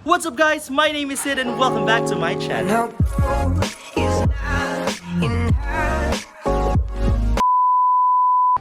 What's up guys? My name is Sid and welcome back to my channel.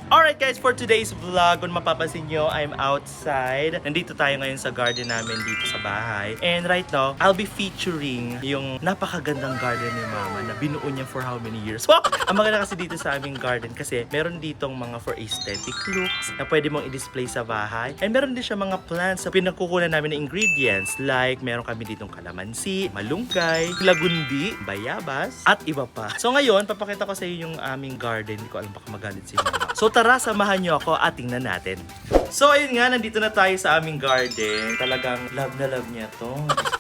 Alright guys, for today's vlog, kung mapapansin nyo, I'm outside. Nandito tayo ngayon sa garden namin dito sa bahay. And right now, I'll be featuring yung napakagandang garden ni Mama na binuo niya for how many years. Ang maganda kasi dito sa aming garden kasi meron ditong mga for aesthetic looks na pwede mong i-display sa bahay. And meron din siya mga plants na pinagkukunan namin ng ingredients like meron kami ditong kalamansi, malunggay, lagundi, bayabas, at iba pa. So ngayon, papakita ko sa iyo yung aming garden. Hindi ko alam baka magalit si Mama. So tara, samahan nyo ako at tingnan natin. So ayun nga, nandito na tayo sa aming garden. Talagang love na love niya to.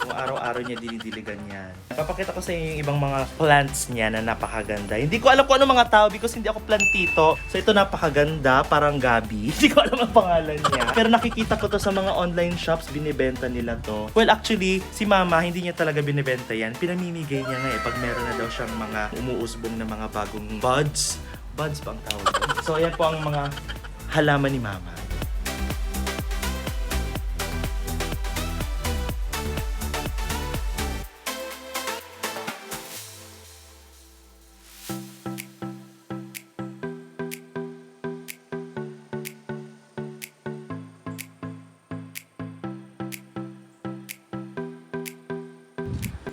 Kung araw-araw niya dinidiligan yan. Papakita ko sa inyo yung ibang mga plants niya na napakaganda. Hindi ko alam kung ano mga tao because hindi ako plantito. So ito napakaganda, parang gabi. Hindi ko alam ang pangalan niya. Pero nakikita ko to sa mga online shops, binibenta nila to. Well actually, si Mama hindi niya talaga binibenta yan. Pinamimigay niya nga pag meron na daw siyang mga umuusbong na mga bagong buds. Buds ba ang tawag doon? So ayan po ang mga halaman ni Mama.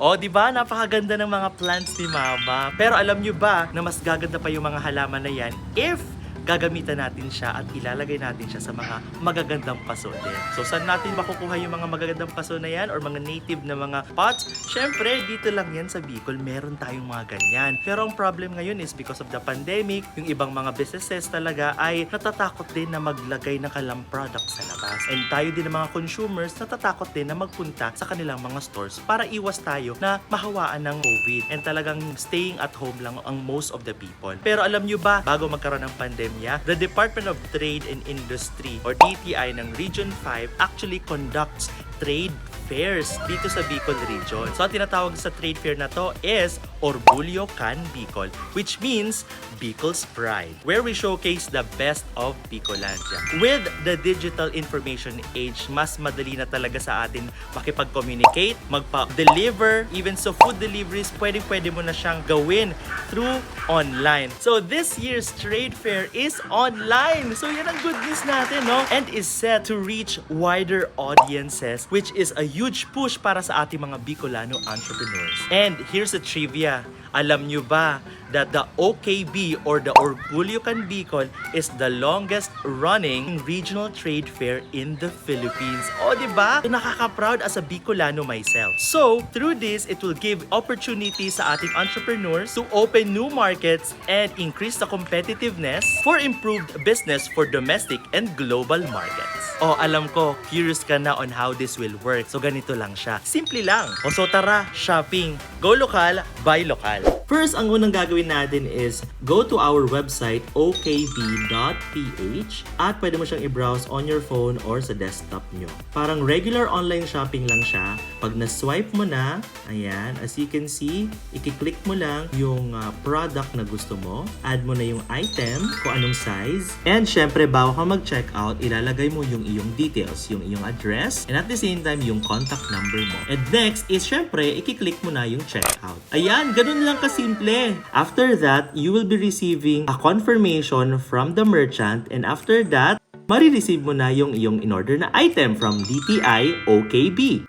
Oh, di ba? Napakaganda ng mga plants ni Mama. Pero alam nyo ba na mas gaganda pa yung mga halaman na yan if gagamitan natin siya at ilalagay natin siya sa mga magagandang paso din. So, saan natin makukuha yung mga magagandang paso na yan or mga native na mga pots? Syempre, dito lang yan sa Bicol, meron tayong mga ganyan. Pero ang problem ngayon is because of the pandemic, yung ibang mga businesses talaga ay natatakot din na maglagay ng kalam products sa labas. And tayo din ng mga consumers, natatakot din na magpunta sa kanilang mga stores para iwas tayo na mahawaan ng COVID. And talagang staying at home lang ang most of the people. Pero alam nyo ba, bago magkaroon ng pandemic, the Department of Trade and Industry or DTI ng Region 5 actually conducts trade fairs dito sa Bicol region. So, ang tinatawag sa trade fair na to is Orgulyo Can Bicol, which means Bicol's Pride, where we showcase the best of Bicolandia. With the digital information age, mas madali na talaga sa atin makipag-communicate, magpa-deliver, even so food deliveries, pwede mo na siyang gawin through online. So, this year's trade fair is online. So, yan ang good news natin, no? And is set to reach wider audiences, which is a huge push para sa ating mga Bicolano entrepreneurs. And here's a trivia. Alam nyo ba that the OKB or the Orgulyo Can Bicol is the longest running regional trade fair in the Philippines? O, diba? So, nakaka-proud as a Bicolano myself. So, through this, it will give opportunities sa ating entrepreneurs to open new markets and increase the competitiveness for improved business for domestic and global markets. O, alam ko, curious ka na on how this will work. So, ganito lang siya. Simple lang. O, so tara, shopping. Go local, buy local. First, ang unang gagawin natin is go to our website okb.ph at pwede mo siyang i-browse on your phone or sa desktop nyo. Parang regular online shopping lang siya. Pag na-swipe mo na, ayan, as you can see, i-click mo lang yung product na gusto mo, add mo na yung item, kung anong size, and syempre, bago ka mag-checkout, ilalagay mo yung iyong details, yung iyong address, and at the same time, yung contact number mo. And next is syempre, i-click mo na yung checkout. Ayan, ganun lang kasimple. After that, you will be receiving a confirmation from the merchant, and after that, marireceive mo na yung iyong in-order na item from DTI OKB.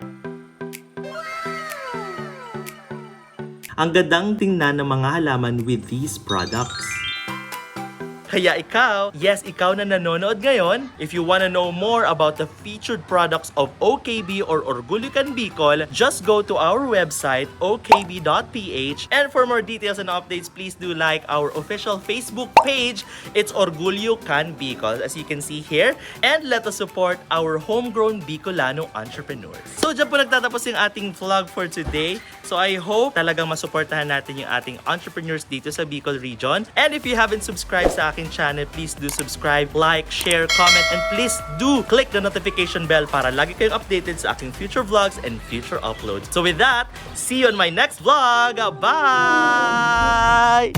Ang gandang tingnan ng mga halaman with these products. Kaya ikaw, yes, ikaw na nanonood ngayon, if you wanna know more about the featured products of OKB or Orgulyo Can Bicol, just go to our website, okb.ph. And for more details and updates, please do like our official Facebook page. It's Orgulyo Can Bicol, as you can see here. And let us support our homegrown Bicolano entrepreneurs. So, dyan po nagtatapos yung ating vlog for today. So, I hope talagang masuportahan natin yung ating entrepreneurs dito sa Bicol region. And if you haven't subscribed sa aking channel, please do subscribe, like, share, comment, and please do click the notification bell para lagi kayong updated sa aking future vlogs and future uploads. So with that, see you on my next vlog! Bye!